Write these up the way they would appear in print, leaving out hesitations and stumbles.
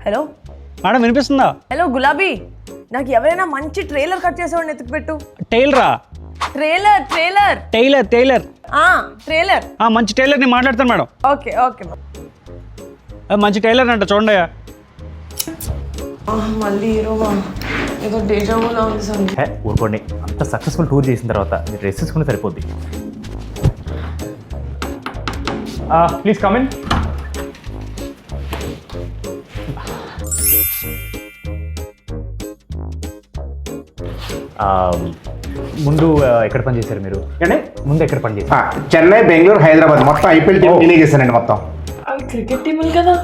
Hello madam వినిపిస్తుందా? Hello గులాబీ, నాకు ఎవరైనా మంచి ట్రైలర్ కట్ చేసేవాడిని ఎత్తుకు పెట్టు. టైలరా? Trailer trailer tailor tailor trailer. మంచి టైలర్ నేను మాట్లాడతాను మేడం. Okay okay. మంచి టైలర్ అంట చూడండి. మళ్ళీ హీరోవా? ఏదో డేజావులా ఉంది సార్. ఊరుకోండి, అంత సక్సెస్ఫుల్ టూర్ చేసిన తర్వాత మీరు రెస్ట్ తీసుకుని సరిపోద్ది. Please come in. ముందు ఎక్కడ పని చేశారు మీరు? ముందు ఎక్కడ పని చేశారు? చెన్నై, బెంగళూరు, హైదరాబాద్ మొత్తం ఐపీఎల్ టీం నేనే చేశానండి మొత్తం. క్రికెట్ టీమ్ కదా.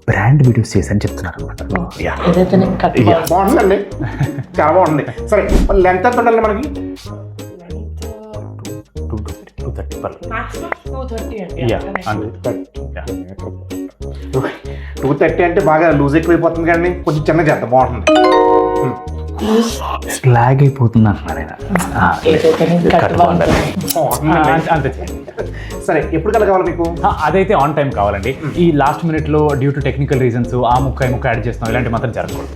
బ్రాండ్ వీడియోస్ చేశాను చెప్తున్నారు అనమాట. బాగుంటుందండి, చాలా బాగుంది. సరే లెంత్ ఎంత ఉండాలి మనకి? 230 అంటే బాగా లూజ్ ఎక్కువైపోతుంది కానీ కొంచెం చిన్న చేద్దాం, బాగుంటుంది. స్లాగ్ అయిపోతుంది అంటున్నారు ఆయన. అంతే. సరే ఎప్పుడు కల్లా కావాలి మీకు? అదైతే ఆన్ టైం కావాలండి. ఈ లాస్ట్ మినిట్లో డ్యూ టు టెక్నికల్ రీజన్స్ ఆ ముక్క యాడ్ చేస్తున్నాం, ఇలాంటి మాత్రం జరగకూడదు.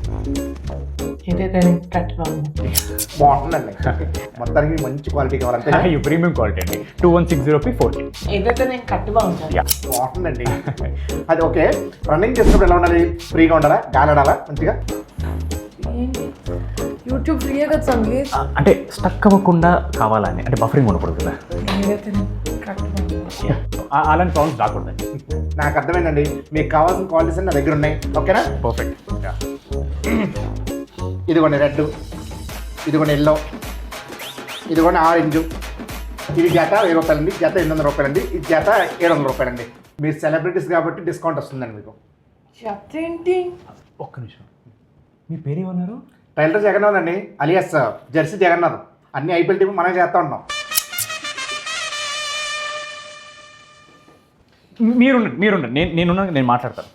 బాగుంటుందండి, మొత్తానికి మంచి క్వాలిటీ కావాలంటే ప్రీమియం క్వాలిటీ అండి. 2160p4K. బాగుంటుందండి. అది ఓకే. రన్నింగ్ చేసినప్పుడు ఎలా ఉండాలి? ఫ్రీగా ఉండాలా? గాలాడాలా మంచిగా? యూట్యూబ్ ఫ్రీయే కదా సంగీత్. అంటే స్టక్ అవ్వకుండా కావాలని, అంటే బఫరింగ్ ఉండకూడదు కదా, అలాంటి ప్రాబ్లమ్స్ రాకూడదండి. నాకు అర్థమైందండి, మీకు కావాల్సిన క్వాలిటీస్ అన్ని నా దగ్గర ఉన్నాయి. ఓకేనా? పర్ఫెక్ట్. ఇదిగోండి రెడ్, ఇదిగోండి ఎల్లో, ఇదిగోండి ఆరెంజ్. ఇది జత 1000 రూపాయలండి, జత 800 రూపాయలండి, ఇది జత 700 రూపాయలండి. మీరు సెలబ్రిటీస్ కాబట్టి డిస్కౌంట్ వస్తుందండి మీకు. ఏంటి? ఒక్క నిమిషం, మీ పేరు ఏమన్నారు? టైలర్ జగన్నాథ్ అండి, అలియాస్ జెర్సీ జగన్నాథ్. అన్ని ఐపీఎల్ టీం మనం చేస్తూ ఉంటాం. మీరుండండి, నేను మాట్లాడతాను.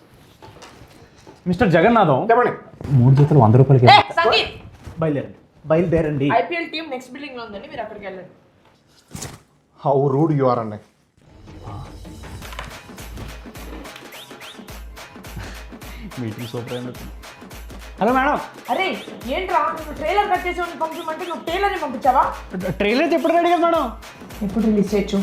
మిస్టర్ జగన్నాథం, చెప్పండి. 3 జతలు 100 రూపాయలకి. సంగీత్ బయలుదేరండి. ఐపీఎల్ టీం నెక్స్ట్ బిల్డింగ్ లో ఉందండి, మీరు అక్కడికి వెళ్ళండి. హౌ రూడ్ యు ఆర్ అండి. మీటింగ్ సూపర్ అయినట్టు. Hello madam. అరే ఏంట్రా, నువ్వు ట్రైలర్ కట్ చేసేవాడిని పంపించమంటే నువ్వు టైలర్ని పంపించావా? ట్రైలర్ ఎప్పుడు రెడీ కదా మేడం? ఎప్పుడు రిలీజ్ చేయొచ్చు?